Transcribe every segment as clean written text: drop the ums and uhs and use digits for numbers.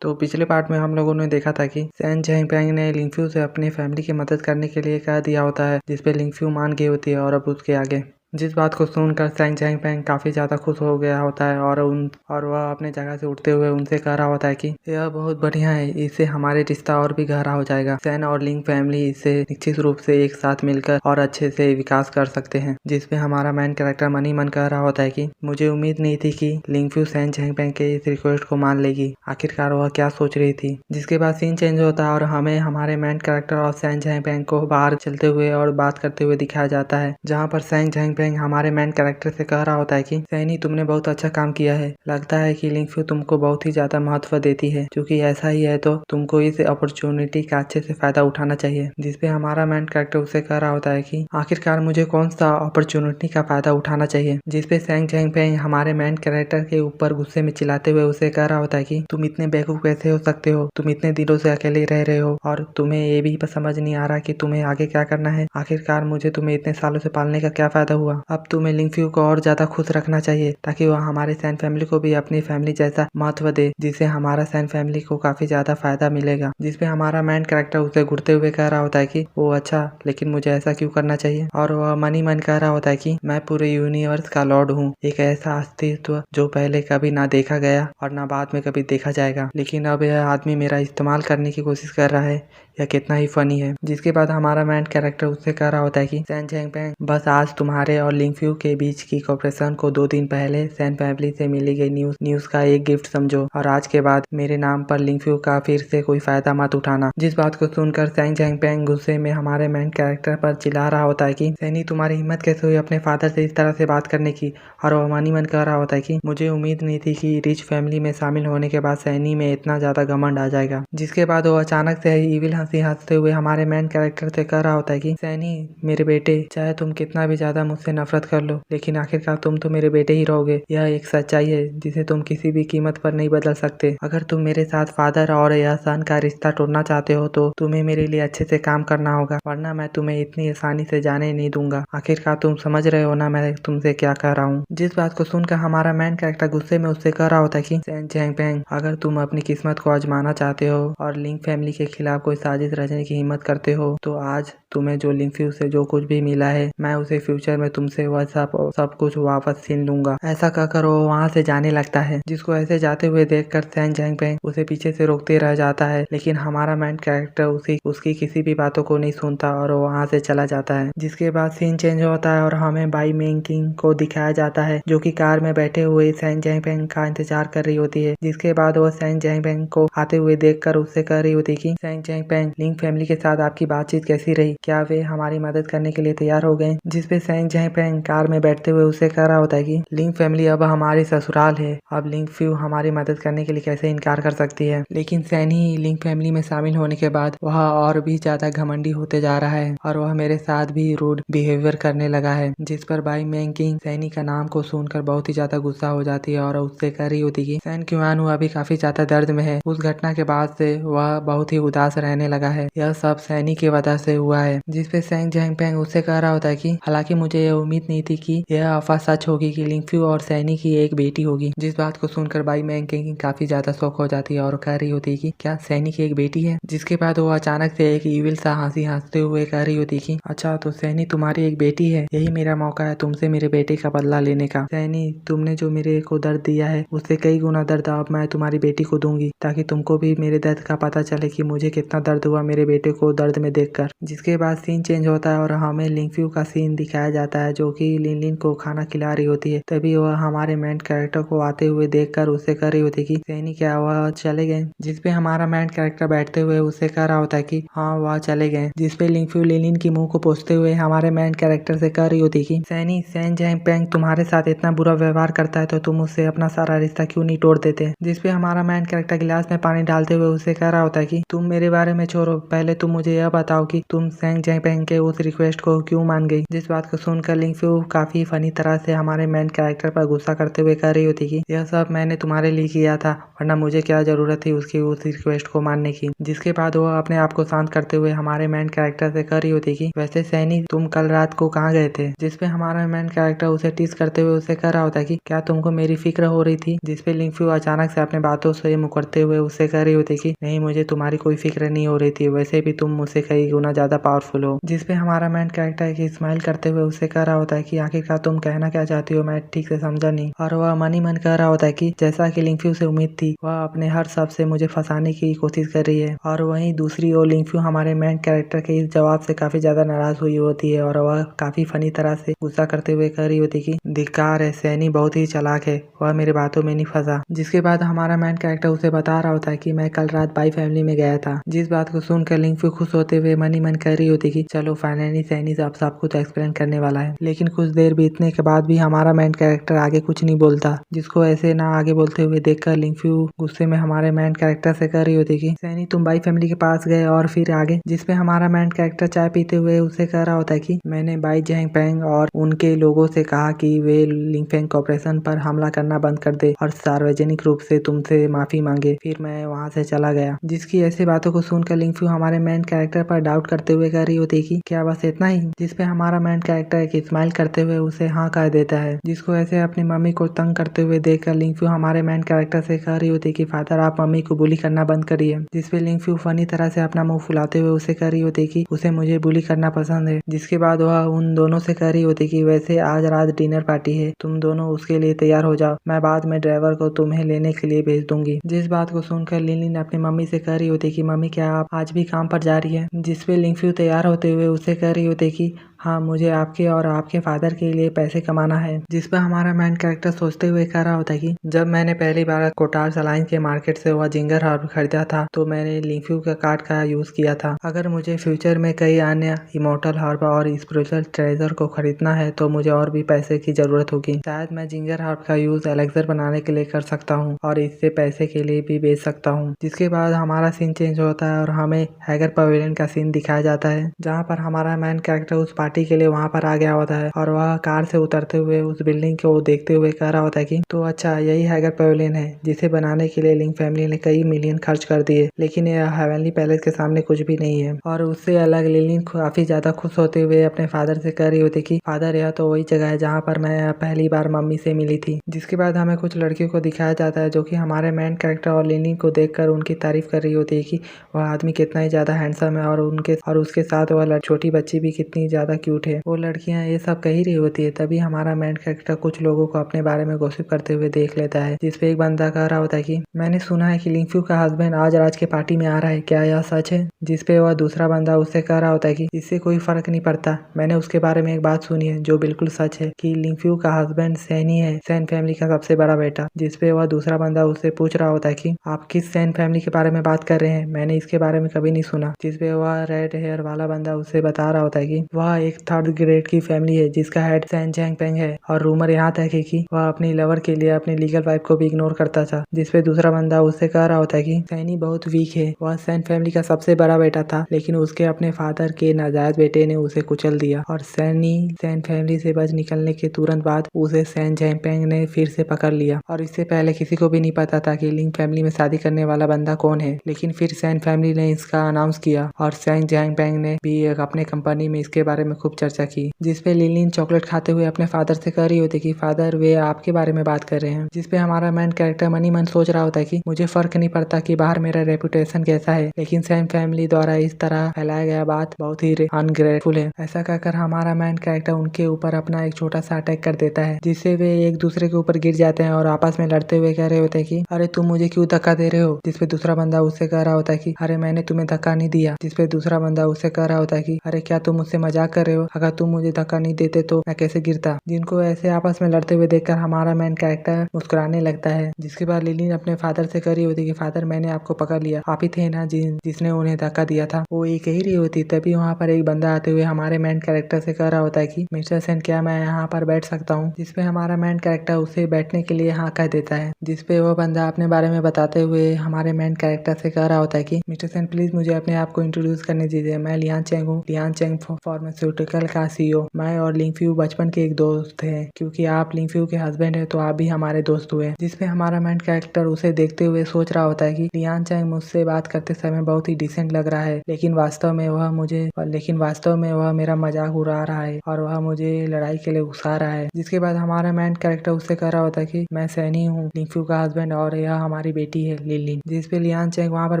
तो पिछले पार्ट में हम लोगों ने देखा था कि सैन झेंगफेंग ने लिंगफ्यू से अपनी फैमिली की मदद करने के लिए कह दिया होता है, जिसपे लिंगफ्यू मान गई होती है और अब उसके आगे जिस बात को सुनकर सैन झेंगफेंग काफी ज्यादा खुश हो गया होता है और वह अपने जगह से उठते हुए उनसे कह रहा होता है कि यह बहुत बढ़िया है, इससे हमारे रिश्ता और भी गहरा हो जाएगा। सैन और लिंग फैमिली इससे निश्चित रूप से एक साथ मिलकर और अच्छे से विकास कर सकते हैं। जिसपे हमारा मेन कैरेक्टर मन ही मन कह रहा होता है कि मुझे उम्मीद नहीं थी कि लिंगफ्यू सैन झेंगफेंग के इस रिक्वेस्ट को मान लेगी। आखिरकार वह क्या सोच रही थी। जिसके बाद सीन चेंज होता है और हमें हमारे मेन कैरेक्टर और सैन झेंगफेंग को बाहर चलते हुए और बात करते हुए दिखाया जाता है, जहाँ पर सैन झेंगफेंग हमारे मेन कैरेक्टर से कह रहा होता है कि सैनी, तुमने बहुत अच्छा काम किया है। लगता है कि लिंगफ्यू तुमको बहुत ही ज्यादा महत्व देती है, क्योंकि ऐसा ही है तो तुमको इस अपॉर्चुनिटी का अच्छे से फायदा उठाना चाहिए। जिसपे हमारा मेन कैरेक्टर उससे कह रहा होता है कि आखिरकार मुझे कौन सा अपॉर्चुनिटी का फायदा उठाना चाहिए। जिसपे सैन झेंगफेंग हमारे मेन कैरेक्टर के ऊपर गुस्से में चिल्लाते हुए उसे कह रहा होता है कि तुम इतने बेवकूफ कैसे हो सकते हो, तुम इतने दिनों से अकेले रह रहे हो और तुम्हें ये भी समझ नहीं आ रहा कि तुम्हें आगे क्या करना है। आखिरकार मुझे तुम्हें इतने सालों से पालने का क्या फायदा हुआ। अब तुम्हें लिंगफ्यू को और ज्यादा खुश रखना चाहिए ताकि वह हमारे सैन फैमिली को भी अपनी फैमिली जैसा महत्व दे, जिससे हमारा सैन फैमिली को काफी ज्यादा फायदा मिलेगा। जिसपे हमारा मेन कैरेक्टर उसे घुरते हुए कह रहा होता है कि वो अच्छा, लेकिन मुझे ऐसा क्यों करना चाहिए। और वह मन ही मन कह रहा होता है कि मैं पूरे यूनिवर्स का लॉर्ड हूँ, एक ऐसा अस्तित्व जो पहले कभी ना देखा गया और ना बाद में कभी देखा जाएगा, लेकिन अब यह आदमी मेरा इस्तेमाल करने की कोशिश कर रहा है। यह कितना ही फनी है। जिसके बाद हमारा मेन कैरेक्टर उससे कह रहा होता है कि सैन झेंगफेंग, बस आज तुम्हारे और लिंगफ्यू के बीच की कॉपरेशन को 2 दिन पहले सैन फैमिली से मिली गई न्यूज का एक गिफ्ट समझो, और आज के बाद मेरे नाम पर लिंगफ्यू का फिर से कोई फायदा मत उठाना। जिस बात को सुनकर सैन झेंगफेंग गुस्से में हमारे मेन कैरेक्टर पर चिल्ला रहा होता है कि सैनी, तुम्हारी हिम्मत कैसे हुई अपने फादर से इस तरह से बात करने की। और वह मन ही मन कह रहा होता है कि मुझे उम्मीद नहीं थी कि रिच फैमिली में शामिल होने के बाद सैनी में इतना ज्यादा घमंड आ जाएगा। जिसके बाद वो अचानक से इविल हंसी हंसते हुए हमारे मेन कैरेक्टर से कह रहा होता है कि सैनी, मेरे बेटे, चाहे तुम कितना भी ज्यादा मुझसे नफरत कर लो, लेकिन आखिरकार तुम तो मेरे बेटे ही रहोगे। यह एक सच्चाई है जिसे तुम किसी भी कीमत पर नहीं बदल सकते। अगर तुम मेरे साथ फादर और यह सन का रिश्ता तोड़ना चाहते हो तो तुम्हें मेरे लिए अच्छे से काम करना होगा, वरना मैं तुम्हें इतनी आसानी से जाने नहीं दूंगा। आखिरकार तुम समझ रहे हो ना मैं तुमसे क्या कह रहा हूँ। जिस बात को सुनकर हमारा मेन कैरेक्टर गुस्से में उससे कह रहा होता है कि सैन झेंगफेंग, अगर तुम अपनी किस्मत को आजमाना चाहते हो और लिंग फैमिली के खिलाफ कोई साजिश रचने की हिम्मत करते हो तो आज तुम्हें जो लिंगफ्यू से जो कुछ भी मिला है, मैं उसे फ्यूचर में तुमसे वह सब कुछ वापस छीन लूंगा। ऐसा कहकर वो वहाँ से जाने लगता है। जिसको ऐसे जाते हुए देखकर सैन झेंगफेंग उसे पीछे से रोकते रह जाता है, लेकिन हमारा मेन कैरेक्टर उसकी किसी भी बातों को नहीं सुनता और वो वहाँ से चला जाता है। जिसके बाद सीन चेंज होता है और हमें बाई मेंकिंग को दिखाया जाता है, जो कि कार में बैठे हुए सैन झेंगफेंग का इंतजार कर रही होती है। जिसके बाद वो सैन झेंगफेंग को आते हुए देखकर उससे कह रही होती है कि सैन झेंगफेंग, लिंग फैमिली के साथ आपकी बातचीत कैसी रही, क्या वे हमारी मदद करने के लिए तैयार हो गए। जिसपे सैन झेंगफेंग कार में बैठते हुए उसे कह रहा होता है कि लिंग फैमिली अब हमारी ससुराल है, अब लिंगफ्यू हमारी मदद करने के लिए कैसे इनकार कर सकती है। लेकिन सैनी लिंग फैमिली में शामिल होने के बाद वह और भी ज्यादा घमंडी होते जा रहा है और वह मेरे साथ भी रूड बिहेवियर करने लगा है। जिस पर बाई मेंकिंग सैनी का नाम को सुनकर बहुत ही ज्यादा गुस्सा हो जाती है और उससे कह रही होती कि सैन क्यूआन अभी काफी ज्यादा दर्द में है। उस घटना के बाद से वह बहुत ही उदास रहने लगा है। यह सब सैनी की वजह से हुआ है। जिसपे सैन झेंगफेंग उससे कह रहा होता है कि हालांकि मुझे यह उम्मीद नहीं थी कि यह अफवाह सच होगी कि लिंगफ्यू और सैनी की एक बेटी होगी। जिस बात को सुनकर बाई मेंकिंग काफी ज्यादा शौक हो जाती है और कह रही होती है कि क्या सैनी की एक बेटी है। जिसके बाद वो अचानक से एक इविल सा हंसी हंसते हुए कह रही होती कि अच्छा, तो सैनी तुम्हारी एक बेटी है, यही मेरा मौका है तुमसे मेरे बेटे का बदला लेने का। सैनी, तुमने जो मेरे को दर्द दिया है उससे कई गुना दर्द अब मैं तुम्हारी बेटी को दूंगी, ताकि तुमको भी मेरे दर्द का पता चले कि मुझे कितना दर्द हुआ मेरे बेटे को दर्द में देखकर। जिसके बाद सीन चेंज होता है और हमें लिंगफ्यू का सीन दिखाया जाता है, जो कि लिन को खाना खिला रही होती है। तभी वह हमारे मेन कैरेक्टर को आते हुए देखकर उससे कह रही होती है कि सैनी, क्या वह चले गए। जिसपे हमारा मेन कैरेक्टर बैठते हुए उससे कह रहा होता है कि हाँ, वह चले गए। जिसपे लिंगफ्यू लिन की मुंह को पोंछते हुए हमारे मेन कैरेक्टर से कह रही होती है कि सैनी, सैन झेंगफेंग तुम्हारे साथ इतना बुरा व्यवहार करता है तो तुम उससे अपना सारा रिश्ता क्यों नहीं तोड़ देते। जिसपे हमारा मेन कैरेक्टर गिलास में पानी डालते हुए उससे कह रहा होता है कि तुम मेरे बारे में छोड़ो, पहले तुम मुझे यह बताओ कि तुम सैन झेंगफेंग के उस रिक्वेस्ट को क्यों मान गई। जिस बात को सुनकर सुनकर लिंगफू काफी फनी तरह से हमारे मेन कैरेक्टर पर गुस्सा करते हुए कह रही होती कि यह सब मैंने तुम्हारे लिए किया था, वरना मुझे क्या जरूरत थी उसकी उस रिक्वेस्ट को मानने की। जिसके बाद वह अपने आप को शांत करते हुए हमारे मेन कैरेक्टर से कह रही होती कि वैसे सैनी तुम कल रात को कहाँ गए थे। जिसपे हमारा मेन कैरेक्टर उसे टीज करते हुए उसे कह रहा होता है कि क्या तुमको मेरी फिक्र हो रही थी। जिसपे लिंगफू अचानक से अपने बातों से मुकरते हुए उससे कह रही होती कि नहीं, मुझे तुम्हारी कोई फिक्र नहीं हो रही थी, वैसे भी तुम मुझसे कई गुना ज्यादा पावरफुल हो। जिसपे हमारा मेन कैरेक्टर की स्माइल करते हुए उससे कह रहा होता है कि आखिरकार तुम कहना क्या चाहती हो, मैं ठीक से समझा नहीं। और वह मन ही मन कह रहा होता है कि जैसा कि लिंगफू से उम्मीद थी, वह अपने हर शब्द से मुझे फंसाने की कोशिश कर रही है। और वहीं दूसरी ओर लिंगफू हमारे मेन कैरेक्टर के इस जवाब से काफी ज्यादा नाराज हुई होती है और वह काफी फनी तरह से गुस्सा करते हुए कह रही होती कि धिक्कार है, सैनी बहुत ही चालाक है, वह मेरे बातों में नहीं फंसा। जिसके बाद हमारा मेन कैरेक्टर उसे बता रहा होता है कि मैं कल रात बाई फैमिली में गया था। जिस बात को सुनकर लिंगफू खुश होते हुए मन ही मन कह रही होती कि चलो फाइनली सैनी अब सब कुछ एक्सप्लेन करने वाला है। लेकिन कुछ देर बीतने के बाद भी हमारा मेन कैरेक्टर आगे कुछ नहीं बोलता। जिसको ऐसे ना आगे बोलते हुए देखकर लिंगफू गुस्से में हमारे मेन कैरेक्टर से कह रही होती कि सैनी तुम बाई फैमिली के पास गए और फिर आगे। जिसपे हमारा मेन कैरेक्टर चाय पीते हुए उसे कह रहा होता है कि मैंने बाई जैंगफैंग और उनके लोगों से कहा कि वे लिंगफैंग कॉर्पोरेशन पर हमला करना बंद कर दे और सार्वजनिक रूप से तुमसे माफी मांगे, फिर मैं वहाँ से चला गया। जिसकी ऐसी बातों को सुनकर लिंगफू हमारे मेन कैरेक्टर पर डाउट करते हुए कह रही होती है कि क्या बस इतना ही। जिसपे हमारा मेन कैरेक्टर एक स्माइल करते हुए उसे हाँ कह देता है। जिसको ऐसे अपनी मम्मी को तंग करते हुए देखकर लिंगफू हमारे मेन कैरेक्टर से कह रही होती है कि फादर आप मम्मी को बुली करना बंद करिए। जिसपे लिंगफू फनी तरह से अपना मुंह फुलाते हुए उसे कह रही होती है कि उसे मुझे बुली करना पसंद है। जिसके बाद वह उन दोनों से कह रही होती कि वैसे आज रात डिनर पार्टी है, तुम दोनों उसके लिए तैयार हो जाओ, मैं बाद में ड्राइवर को तुम्हें लेने के लिए भेज दूंगी। जिस बात को सुनकर लिनलिन अपनी मम्मी से कह रही होती कि मम्मी क्या आप आज भी काम पर जा रही है। जिसपे लिंगफू तैयार होते हुए उसे कह रही होती कि हाँ, मुझे आपके और आपके फादर के लिए पैसे कमाना है। जिस पर हमारा मेन कैरेक्टर सोचते हुए कह रहा होता है कि जब मैंने पहली बार कोटार्स अलायंस के मार्केट से वह जिंगर हर्ब खरीदा था तो मैंने लिंगफू का कार्ड का यूज किया था। अगर मुझे फ्यूचर में कई अन्य इमोर्टल हर्ब और स्पिरिचुअल ट्रेजर को खरीदना है तो मुझे और भी पैसे की जरूरत होगी। शायद मैं जिंगर हर्ब का यूज एलेक्सर बनाने के लिए कर सकता हूँ और इससे पैसे के लिए भी बेच सकता हूँ। जिसके बाद हमारा सीन चेंज होता है और हमें हैगर पवेलियन का सीन दिखाया जाता है, जहाँ पर हमारा मेन कैरेक्टर उस पार्टी के लिए वहाँ पर आ गया होता है और वह कार से उतरते हुए उस बिल्डिंग को देखते हुए कह रहा होता है कि तो अच्छा यही हैगर पवेलियन है जिसे बनाने के लिए लिंग फैमिली ने कई मिलियन खर्च कर दिए, लेकिन यह हेवनली पैलेस के सामने कुछ भी नहीं है। और उससे अलग लिलिन काफी ज्यादा खुश होते हुए अपने फादर से कह रही होती कि फादर यह तो वही जगह है जहाँ पर मैं पहली बार मम्मी से मिली थी। जिसके बाद हमें कुछ लड़कियों को दिखाया जाता है जो कि हमारे मेन कैरेक्टर और लिलिन को देखकर उनकी तारीफ कर रही होती है कि वह आदमी कितना ही ज्यादा हैंडसम है और उसके साथ वह छोटी बच्ची भी कितनी ज्यादा क्यूट है। वो लड़कियां ये सब कह ही रही होती है, तभी हमारा मेन कैरेक्टर कुछ लोगों को अपने बारे में गॉसिप करते हुए देख लेता है। जिसपे एक बंदा कह रहा होता है कि मैंने सुना है कि लिंगफू का हस्बैंड आज राज के पार्टी में आ रहा है, क्या यह सच है। जिसपे वह दूसरा बंदा उससे कह रहा होता है कि इससे कोई फर्क नहीं पड़ता, मैंने उसके बारे में एक बात सुनी है जो बिल्कुल सच है कि लिंगफू का हस्बैंड सैनी है, सैन फैमिली का सबसे बड़ा बेटा। जिसपे वह दूसरा बंदा उससे पूछ रहा होता है कि आप किस सैन फैमिली के बारे में बात कर रहे हैं, मैंने इसके बारे में कभी नहीं सुना। जिसपे वह रेड हेयर वाला बंदा उससे बता रहा होता है कि वह एक थर्ड ग्रेड की फैमिली है जिसका हेड सैन जैंगफैंग है और रूमर यहाँ तक है कि वह अपनी लवर के लिए अपनी लीगल वाइफ को भी इग्नोर करता था। जिसपे दूसरा बंदा उससे कह रहा होता है कि सैनी बहुत वीक है, वह सैन फैमिली का सबसे बड़ा बेटा था लेकिन उसके अपने फादर के नाजायज बेटे ने उसे कुचल दिया और सैनी सैन फैमिली से बच निकलने के तुरंत बाद उसे सैन जैंगफैंग ने फिर से पकड़ लिया। और इससे पहले किसी को भी नहीं पता था कि लिंग फैमिली में शादी करने वाला बंदा कौन है, लेकिन फिर सैन फैमिली ने इसका अनाउंस किया और सैन जैंगफैंग ने भी अपने कंपनी में इसके बारे में खूब चर्चा की। जिसपे लिलिन चॉकलेट खाते हुए अपने फादर से कह रही होती कि फादर वे आपके बारे में बात कर रहे हैं। जिसपे हमारा मेन कैरेक्टर मनी मन सोच रहा होता है कि मुझे फर्क नहीं पड़ता कि बाहर मेरा रेपुटेशन कैसा है, लेकिन सैन फैमिली द्वारा इस तरह फैलाया गया बात बहुत ही अनग्रेटफुल है। ऐसा कहकर हमारा मेन कैरेक्टर उनके ऊपर अपना एक छोटा सा अटैक कर देता है, जिससे वे एक दूसरे के ऊपर गिर जाते हैं और आपस में लड़ते हुए कह रहे होते हैं कि अरे तुम मुझे क्यों धक्का दे रहे हो। जिसपे दूसरा बंदा उससे कह रहा होता है कि अरे मैंने तुम्हें धक्का नहीं दिया। जिसपे दूसरा बंदा उससे कह रहा होता है कि अरे क्या तुम मुझसे मजाक कर रहे हो, अगर तुम मुझे धक्का नहीं देते तो मैं कैसे गिरता। जिनको ऐसे आपस में लड़ते हुए देखकर हमारा मेन कैरेक्टर मुस्कुराने लगता है। जिसके बाद लिलिन अपने फादर से कह रही होती कि फादर मैंने आपको पकड़ लिया, आप ही थे ना जिसने उन्हें धक्का दिया था। वो ये कह रही होती तभी वहाँ पर एक बंदा आते हुए हमारे मेन कैरेक्टर से कह रहा होता है कि मिस्टर सेन क्या मैं यहाँ पर बैठ सकता हूँ। जिसपे हमारा मेन कैरेक्टर उसे बैठने के लिए हाँ कह देता है। जिसपे वो बंदा अपने बारे में बताते हुए हमारे मेन कैरेक्टर से कह रहा होता है कि मिस्टर सेन प्लीज मुझे अपने आप को इंट्रोड्यूस करने दीजिए, मैं लियान चेंग हूँ, लियान चेंग फार्मास्यूटिकल फार्मास्यूटिकल का CEO। मैं और लिंगफ्यू बचपन के एक दोस्त हैं। क्योंकि आप लिंगफ्यू के हस्बैंड हैं तो आप भी हमारे दोस्त हुए। जिसपे हमारा मेन कैरेक्टर उसे देखते हुए सोच रहा होता है कि लियान चैंग मुझसे बात करते समय बहुत ही डिसेंट लग रहा है, लेकिन वास्तव में वह मेरा मजाक उड़ा रहा है और वह मुझे लड़ाई के लिए उकसा रहा है। जिसके बाद हमारा मेन कैरेक्टर उससे कह रहा होता है कि मैं सैनी हूँ, लिंगफ्यू का हस्बैंड, और यह हमारी बेटी है लिलिन। जिसपे लियान चैंग वहाँ पर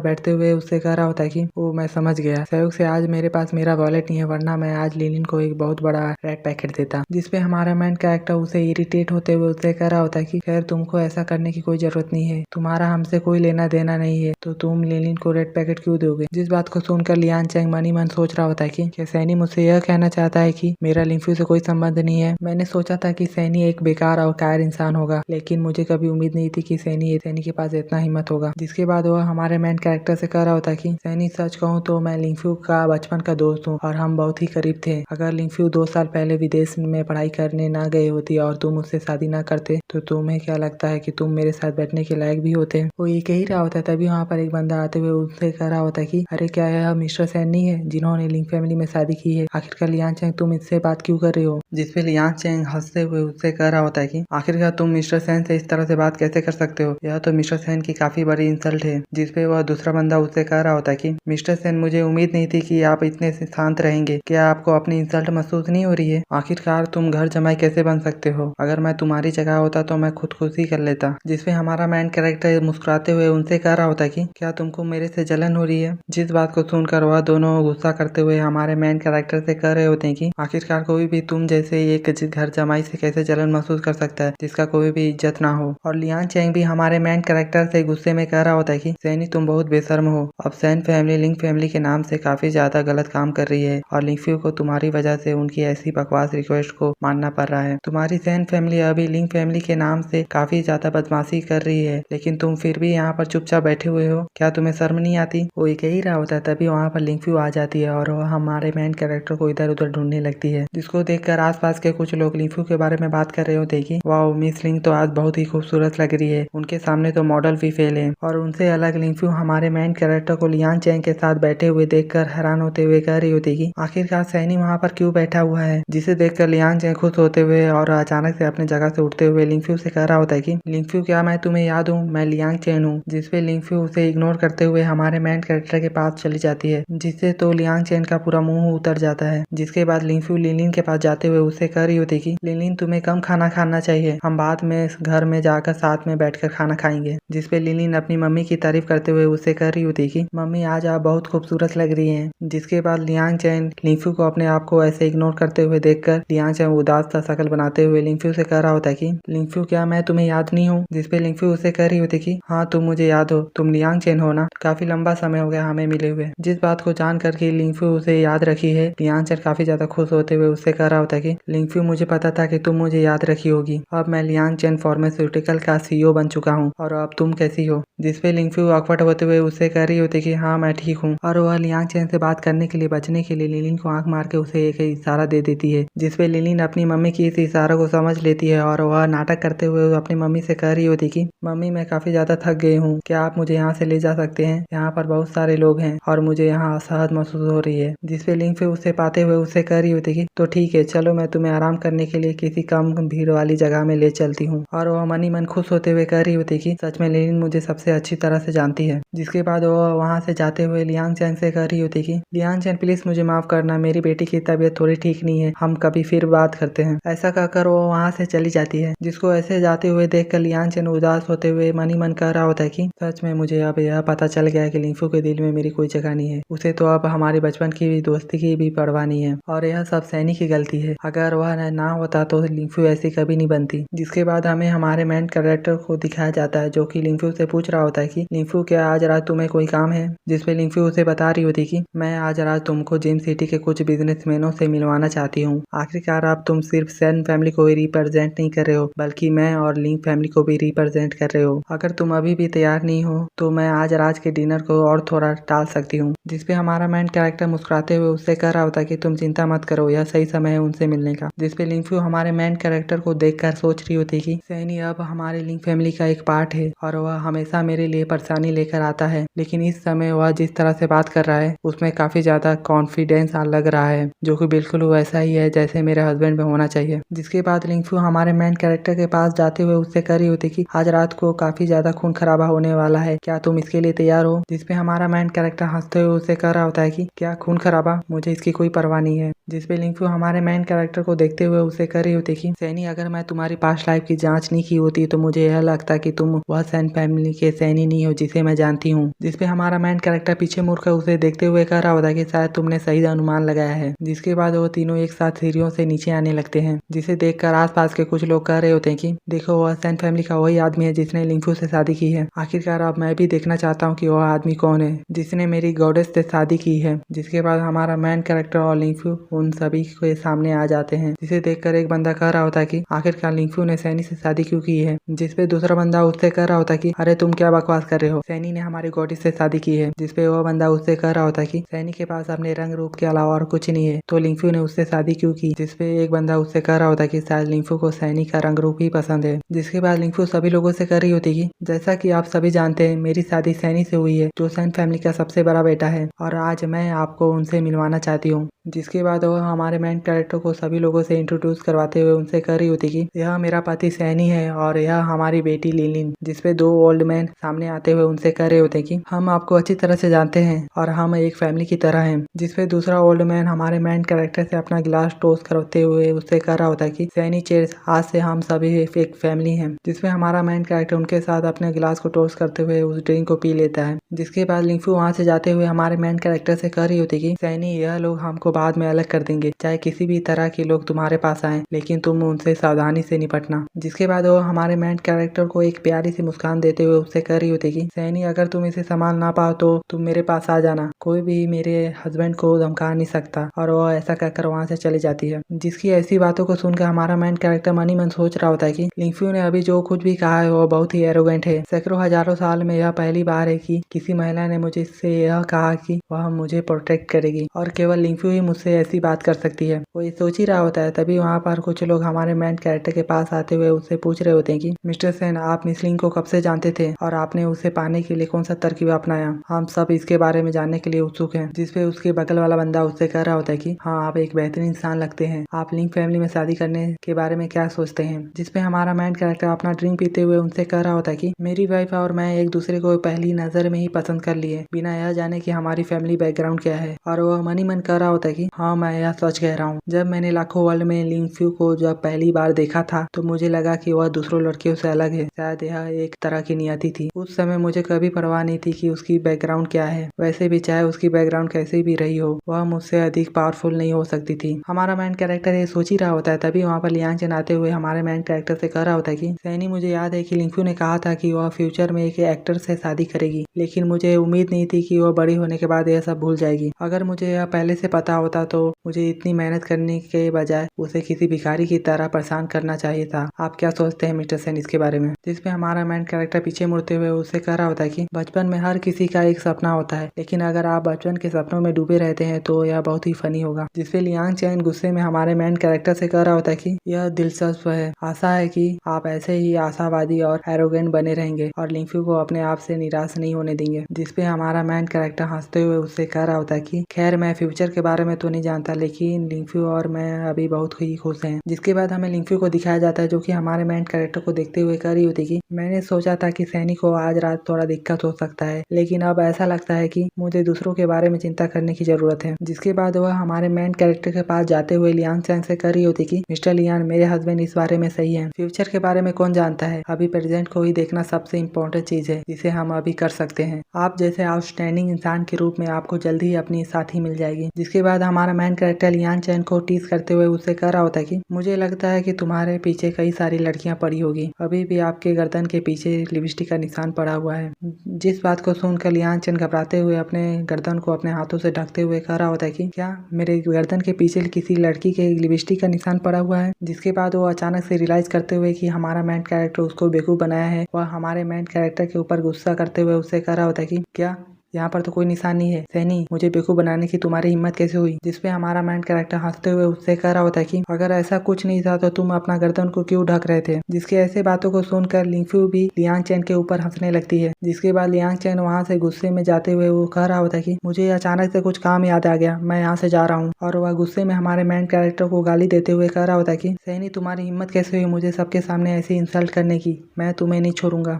बैठते हुए उससे कह रहा होता है कि वो मैं समझ गया, सहयोग से आज मेरे पास मेरा वॉलेट नहीं है, वरना मैं आज लिलिन को एक बहुत बड़ा रेड पैकेट देता। जिसपे हमारा मेन कैरेक्टर उसे इरिटेट होते हुए उससे कह रहा होता है कि खैर तुमको ऐसा करने की कोई जरूरत नहीं है, तुम्हारा हमसे कोई लेना देना नहीं है, तो तुम लिलिन को रेड पैकेट क्यों दोगे। जिस बात को सुनकर लियान चैंग मन ही मन सोच रहा होता है कि क्या सैनी मुझसे यह कहना चाहता है कि मेरा लिंगफ्यू से कोई संबंध नहीं है। मैंने सोचा था कि सैनी एक बेकार और कायर इंसान होगा, लेकिन मुझे कभी उम्मीद नहीं थी कि सैनी के पास इतना हिम्मत होगा। जिसके बाद वह हमारे मेन कैरेक्टर से कह रहा होता है कि सैनी सच कहूँ तो मैं लिंगफ्यू का बचपन का दोस्त हूँ और हम बहुत ही करीब थे। अगर लिंगफ्यू 2 साल पहले विदेश में पढ़ाई करने ना गए होती और तुम उससे शादी ना करते तो तुम्हें क्या लगता है कि तुम मेरे साथ बैठने के लायक भी होते। वो ये कह ही रहा होता है, तभी वहाँ पर एक बंदा आते हुए उससे कह रहा होता है कि अरे क्या यह मिस्टर सैन नहीं है जिन्होंने लिंग फैमिली में शादी की है, आखिरकार लियान चैंग तुम इससे बात क्यों कर रहे हो। जिसपे लियान चैंग हंसते हुए उससे कह रहा होता है कि आखिरकार तुम मिस्टर सैन से इस तरह से बात कैसे कर सकते हो, यह तो मिस्टर सैन की काफी बड़ी इंसल्ट है। जिसपे वह दूसरा बंदा उससे कह रहा होता है कि मिस्टर सैन मुझे उम्मीद नहीं थी कि आप इतने शांत रहेंगे, क्या आपको अपनी इंसल्ट महसूस नहीं हो रही है, आखिरकार तुम घर जमाई कैसे बन सकते हो, अगर मैं तुम्हारी जगह होता तो मैं खुदकुशी कर लेता। जिसपे हमारा मेन कैरेक्टर मुस्कुराते हुए उनसे कह रहा होता है कि क्या तुमको मेरे से जलन हो रही है। जिस बात को सुनकर वह दोनों गुस्सा करते हुए हमारे मेन कैरेक्टर से कह रहे होते हैं कि आखिरकार कोई भी तुम जैसे एक घर जमाई से कैसे जलन महसूस कर सकता है जिसका कोई भी इज्जत ना हो। और लियान चैंग भी हमारे मेन कैरेक्टर से गुस्से में कह रहा होता है कि सैनी तुम बहुत बेशर्म हो, अब सैन फैमिली लिंग फैमिली के नाम से काफी ज्यादा गलत काम कर रही है और लिंगफ्यू को तुम्हारी वजह से उनकी ऐसी बकवास रिक्वेस्ट को मानना पड़ रहा है। तुम्हारी सैन फैमिली अभी लिंग फैमिली के नाम से काफी ज्यादा बदमाशी कर रही है, लेकिन तुम फिर भी यहाँ पर चुपचाप बैठे हुए हो, क्या तुम्हें शर्म नहीं आती। वो ये कह ही रहा होता है, तभी वहाँ पर लिंगफ्यू आ जाती है और वह हमारे मेन कैरेक्टर को इधर उधर ढूंढने लगती है। जिसको देखकर आसपास के कुछ लोग लिंगफ्यू के बारे में बात कर रहे होते कि वाह मिस लिंग तो आज बहुत ही खूबसूरत लग रही है, उनके सामने तो मॉडल भी फेल है। और उनसे अलग लिंगफ्यू हमारे मेन कैरेक्टर को लियान चैंग के साथ बैठे हुए देखकर हैरान होते हुए कह रही होती कि आखिरकार सैनी वहाँ पर क्यों बैठा हुआ है। जिसे देखकर लियान चैंग खुश होते हुए और अचानक से अपनी जगह से उठते हुए लिंगफ्यू से कह रहा होता है कि लिंगफ्यू क्या मैं तुम्हें याद हूँ, मैं लियांग चैन हूँ। जिसपे लिंगफ्यू उसे इग्नोर करते हुए हमारे मेन कैरेक्टर के पास चली जाती है, जिससे तो लियांग चैन का पूरा मुंह उतर जाता है। जिसके बाद लिंगफ्यू लिलिन के पास जाते हुए उससे कह रही होती कि लिलिन तुम्हें कम खाना खाना चाहिए, हम बाद में घर में जाकर साथ में बैठकर खाना खाएंगे। जिसपे लिलिन अपनी मम्मी की तारीफ करते हुए उससे कह रही होती कि मम्मी आज आप बहुत खूबसूरत लग रही हैं। जिसके बाद लियांग चैन लिंगफ्यू को अपने आप को ऐसे इग्नोर करते हुए देखकर लियांग चैन उदास सा शक्ल बनाते हुए लिंगफ्यू से कह रहा होता है कि लिंगफ्यू क्या मैं तुम्हें याद नहीं हूँ। जिसपे लिंगफ्यू उसे कह रही होती कि हाँ तुम मुझे याद हो, तुम लियांग चैन हो ना, काफी लंबा समय हो गया हमें मिले हुए। जिस बात को जान करके लिंगफ्यू उसे याद रखी है, लियांग चैन काफी ज्यादा खुश होते हुए उससे कह रहा होता है कि लिंगफ्यू मुझे पता था कि तुम मुझे याद रखी होगी, अब मैं लियांग चैन फार्मास्यूटिकल का CEO बन चुका हूँ और अब तुम कैसी हो। जिसपे लिंगफ्यू ऑकवर्ड होते हुए उससे कह रही होती कि हाँ मैं ठीक हूँ। और वह लियांग चैन से बात करने के लिए बचने के लिए लिलिन को आंख मार के उसे एक इशारा दे देती है। जिसपे लिलिन अपनी मम्मी की इस इशारा को समझ लेती है और वह नाटक करते हुए अपनी मम्मी से कह रही होती कि मम्मी मैं काफी ज्यादा थक गई हूँ, क्या आप मुझे यहाँ से ले जा सकते हैं, यहाँ पर बहुत सारे लोग हैं और मुझे यहाँ असहज महसूस हो रही है। जिसपे लिंगफ्यू उसे पाते हुए उससे कह रही होती कि तो ठीक है चलो मैं तुम्हें आराम करने के लिए किसी कम भीड़ वाली जगह में ले चलती हूँ। और वह मन ही मन खुश होते हुए कह रही होती कि सच में लिलिन मुझे सबसे अच्छी तरह से जानती है। जिसके बाद वह वहाँ से जाते हुए लियांग चैन से कह रही होती कि लियांग चैन प्लीज मुझे माफ करना, मेरी बेटी की तबीयत थोड़ी ठीक नहीं है, हम कभी फिर बात करते हैं। ऐसा कहकर वो वहाँ से चली जाती है। जिसको ऐसे जाते हुए देखकर लियांग चैन उदास होते हुए मन ही मन कह रहा होता है कि सच में मुझे अब यह पता चल गया है कि लिंगफ्यू के दिल में मेरी कोई जगह नहीं है, उसे तो अब हमारे बचपन की दोस्ती की भी परवाह नहीं है और यह सब सैनी की गलती है, अगर वह ना होता तो लिंगफ्यू ऐसी कभी नहीं बनती। जिसके बाद हमें हमारे मेन कैरेक्टर को दिखाया जाता है जो कि लिंगफ्यू से पूछ रहा होता है कि लिंगफ्यू क्या आज रात तुम्हें कोई काम है। जिसपे लिंगफ्यू उसे बता रही होती कि मैं आज रात तुमको जिम सिटी के कुछ बिजनेसमैनों से मिलवाना चाहती हूँ, आखिरकार अब तुम सिर्फ सैन फैमिली को ही रिप्रेजेंट नहीं कर रहे हो बल्कि मैं और लिंक फैमिली को भी रिप्रेजेंट कर रहे हो। अगर तुम अभी भी तैयार नहीं हो तो मैं आज रात के डिनर को और थोड़ा टाल सकती हूँ। जिसपे हमारा मेन कैरेक्टर मुस्कुराते हुए उससे कह रहा होता कि तुम चिंता मत करो, यह सही समय है उनसे मिलने का। जिसपे लिंफू हमारे मेन कैरेक्टर को देखकर सोच रही होती कि सैनी अब हमारे लिंक फैमिली का एक पार्ट है और वह हमेशा मेरे लिए परेशानी लेकर आता है, लेकिन इस समय वह जिस तरह से बात कर रहा है उसमें काफी ज्यादा कॉन्फिडेंस लग रहा है, जो कि बिल्कुल वैसा ही है जैसे मेरे हस्बैंड में होना चाहिए। जिसके बाद लिंफू हमारे मेन कैरेक्टर के पास जाते हुए उससे कह रही होती कि आज रात को काफी ज्यादा खून खराबा होने वाला है, क्या तुम इसके लिए तैयार हो। जिसपे हमारा मेन कैरेक्टर हंसते हुए उससे कह रहा होता है कि क्या खून खराबा, मुझे इसकी कोई परवाह नहीं है। जिसपे लिंफू हमारे मेन कैरेक्टर को देखते हुए उसे कह रही होती कि सैनी अगर मैं तुम्हारी पास्ट लाइफ की जांच नहीं की होती तो मुझे यह लगता कि तुम वह सैन फैमिली के सैनी नहीं हो जिसे मैं जानती हूँ। जिसपे हमारा मेन कैरेक्टर पीछे मुड़कर उसे देखते हुए कह रहा होता है कि शायद तुमने सही अनुमान लगाया है। जिसके बाद वो तीनों एक साथ सीढ़ियों से नीचे आने लगते हैं, जिसे देखकर आसपास के कुछ लोग कह रहे होते हैं कि देखो वह सैन फैमिली का वही आदमी है जिसने लिंफू से शादी की है। आखिरकार अब मैं भी देखना चाहता हूँ कि वह आदमी कौन है जिसने मेरी गॉडेस से शादी की है। जिसके बाद हमारा मेन कैरेक्टर और लिंफू उन सभी के सामने आ जाते हैं, जिसे देखकर एक बंदा कह रहा होता है कि आखिरकार लिंफू ने सैनी से शादी क्यों की है। जिसपे दूसरा बंदा उससे कह रहा होता है कि अरे तुम क्या बकवास कर रहे हो, सैनी ने हमारी गॉडेस से शादी की है। जिसपे वह बंदा उससे कह रहा होता है कि सैनी के पास अपने रंग रूप के अलावा और कुछ नहीं है तो लिंफू ने उससे शादी क्यों की। जिसपे एक बंदा उससे कह रहा होता है कि शायद लिंफू को सैनी का रंग रूप ही पसंद है। जिसके बाद लिंफू सभी लोगों से कह रही होती कि जैसा कि आप सभी जानते हैं मेरी शादी सैनी से हुई है जो सैन फैमिली का सबसे बड़ा बेटा है और आज मैं आपको उनसे मिलवाना चाहती हूँ। जिसके बाद वह हमारे मेन कैरेक्टर को सभी लोगों से इंट्रोड्यूस करवाते हुए उनसे कह रही होती कि यह मेरा पति सैनी है और यह हमारी बेटी लिलिन। जिसपे दो ओल्ड मैन सामने आते हुए उनसे कह रहे होते कि हम आपको अच्छी तरह से जानते हैं और हम एक फैमिली की तरह हैं। जिसपे दूसरा ओल्ड मैन हमारे मेन कैरेक्टर से अपना गिलास टोस्ट करते हुए उससे कह रहा होता है कि सैनी चेयर्स, आज से हम सभी एक फैमिली हैं। जिसपे हमारा मेन कैरेक्टर उनके साथ अपने गिलास को टोस्ट करते हुए उस ड्रिंक को पी लेता है। जिसके बाद लिंफू वहाँ से जाते हुए हमारे मेन कैरेक्टर से कह रही होती कि सैनी यह लोग हमको बाद में अलग कर देंगे, चाहे किसी भी तरह के लोग तुम्हारे पास आए, लेकिन तुम उनसे सावधानी से निपटना। जिसके बाद वो हमारे मेन कैरेक्टर को एक प्यारी सी मुस्कान देते हुए उससे कह रही होती कि सैनी अगर तुम इसे संभाल ना पाओ तो तुम मेरे पास आ जाना, कोई भी मेरे हस्बैंड को धमका नहीं सकता। और वो ऐसा कहकर वहाँ से चली जाती है। जिसकी ऐसी बातों को सुनकर हमारा मेन कैरेक्टर मन ही मन सोच रहा होता है कि लिंफू ने अभी जो कुछ भी कहा है वो बहुत ही एरोगेंट है। सैकड़ों हजारों साल में यह पहली बार है कि किसी महिला ने मुझे इससे यह कहा कि वह मुझे प्रोटेक्ट करेगी और केवल लिंफू ही मुझसे ऐसी बात कर सकती है। वो ये सोच ही रहा होता है, तभी वहाँ पर कुछ लोग हमारे मेन कैरेक्टर के पास आते हुए उससे पूछ रहे होते हैं कि मिस्टर सेन, आप मिस लिंग को कब से जानते थे और आपने उसे पाने के लिए कौन सा तरकीब अपनाया, हम सब इसके बारे में जानने के लिए उत्सुक हैं। जिसपे उसके बगल वाला बंदा उससे कह रहा होता है कि हाँ, आप एक बेहतरीन इंसान लगते हैं, आप लिंक फैमिली में शादी करने के बारे में क्या सोचते हैं। जिसपे हमारा मेन कैरेक्टर अपना ड्रिंक पीते हुए उनसे कह रहा होता है कि मेरी वाइफ और मैं एक दूसरे को पहली नजर में ही पसंद कर लिए, बिना यह जाने कि हमारी फैमिली बैकग्राउंड क्या है। और वह मन ही मन कह रहा होता है कि हाँ, मैं यह सच कह रहा हूँ, जब मैंने लाखों वर्ल्ड में लिंफू को जब पहली बार देखा था तो मुझे लगा कि वह दूसरों लड़कियों से अलग है, शायद यह एक तरह की नियति थी। उस समय मुझे कभी परवाह नहीं थी कि उसकी बैकग्राउंड क्या है, वैसे भी चाहे उसकी बैकग्राउंड कैसी भी रही हो वह मुझसे अधिक पावरफुल नहीं हो सकती थी। हमारा मेन कैरेक्टर ये सोच ही रहा होता है, तभी वहाँ पर लियांग चेन आते हुए हमारे मेन कैरेक्टर से कह रहा होता है कि सैनी, मुझे याद है कि लिंफू ने कहा था कि वह फ्यूचर में एक एक्टर से शादी करेगी, लेकिन मुझे उम्मीद नहीं थी कि वह बड़ी होने के बाद यह सब भूल जाएगी। अगर मुझे यह पहले से पता होता तो मुझे इतनी मेहनत करने के बजाय उसे किसी भिखारी की तरह परेशान करना चाहिए था। आप क्या सोचते हैं मिस्टर सेन इसके बारे में। जिसपे हमारा मेन कैरेक्टर पीछे मुड़ते हुए उससे कह रहा होता है कि बचपन में हर किसी का एक सपना होता है, लेकिन अगर आप बचपन के सपनों में डूबे रहते हैं तो यह बहुत ही फनी होगा। जिसपे लियांग चैन गुस्से में हमारे मेन कैरेक्टर से कह रहा होता है कि यह दिलचस्प है, आशा है कि आप ऐसे ही आशावादी और एरोगेंट बने रहेंगे और लिंफू को अपने आप से निराश नहीं होने देंगे। जिसपे हमारा मेन कैरेक्टर हंसते हुए उससे कह रहा होता है कि खैर, मैं फ्यूचर के बारे में तो नहीं जानता, लेकिन लिंफू और मैं अभी बहुत ही खुश हैं। जिसके बाद हमें लिंफू को दिखाया जाता है जो कि हमारे मेन कैरेक्टर को देखते हुए कह रही होती कि मैंने सोचा था कि सैनी को आज रात थोड़ा दिक्कत हो सकता है, लेकिन अब ऐसा लगता है कि मुझे दूसरों के बारे में चिंता करने की जरूरत है। जिसके बाद वह हमारे मेन कैरेक्टर के पास जाते हुए लियांग चैन से कह रही होती कि मिस्टर लियान, मेरे हस्बैंड इस बारे में सही है, फ्यूचर के बारे में कौन जानता है, अभी प्रेजेंट को ही देखना सबसे इम्पोर्टेंट चीज है जिसे हम अभी कर सकते हैं। आप जैसे आउटस्टैंडिंग इंसान के रूप में आपको जल्दी ही अपनी साथी मिल जाएगी। जिसके बाद हमारा मेन कैरेक्टर लियांग चैन को टीज करते हुए उससे कह रहा होता है कि मुझे लगता है कि तुम्हारे पीछे कई सारी लड़कियां पड़ी होगी, अभी भी आपके गर्दन के पीछे लिपस्टिक का निशान पड़ा हुआ है। जिस बात को सुनकर लियांग चैन घबराते हुए अपने गर्दन को अपने हाथों से ढकते हुए कह रहा होता है कि क्या मेरे गर्दन के पीछे किसी लड़की के लिपस्टिक का निशान पड़ा हुआ है। जिसके बाद वो अचानक से रियलाइज करते हुए कि हमारा मेन कैरेक्टर उसको बेवकूफ बनाया है, वह हमारे मेन कैरेक्टर के ऊपर गुस्सा करते हुए उससे कह रहा होता है कि क्या यहाँ पर तो कोई निशान नहीं है सैनी, मुझे बेवकूफ बनाने की तुम्हारी हिम्मत कैसे हुई। जिसपे हमारा मेन कैरेक्टर हंसते हुए उससे कह रहा होता है कि अगर ऐसा कुछ नहीं था तो तुम अपना गर्दन को क्यों ढक रहे थे। जिसके ऐसे बातों को सुनकर लिंगफ्यू भी लियांग चैन के ऊपर हंसने लगती है। जिसके बाद लियांग चैन वहाँ से गुस्से में जाते हुए वो कह रहा होता है कि मुझे अचानक से कुछ काम याद आ गया, मैं यहाँ से जा रहा हूँ। और वह गुस्से में हमारे मेन कैरेक्टर को गाली देते हुए कह रहा होता है कि सैनी तुम्हारी हिम्मत कैसे हुई मुझे सबके सामने ऐसी इंसल्ट करने की, मैं तुम्हें नहीं छोड़ूंगा।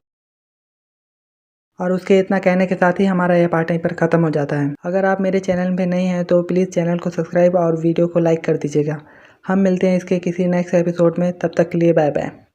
और उसके इतना कहने के साथ ही हमारा यह पार्ट यहीं पर ख़त्म हो जाता है। अगर आप मेरे चैनल पे नए हैं तो प्लीज़ चैनल को सब्सक्राइब और वीडियो को लाइक कर दीजिएगा। हम मिलते हैं इसके किसी नेक्स्ट एपिसोड में, तब तक के लिए बाय बाय।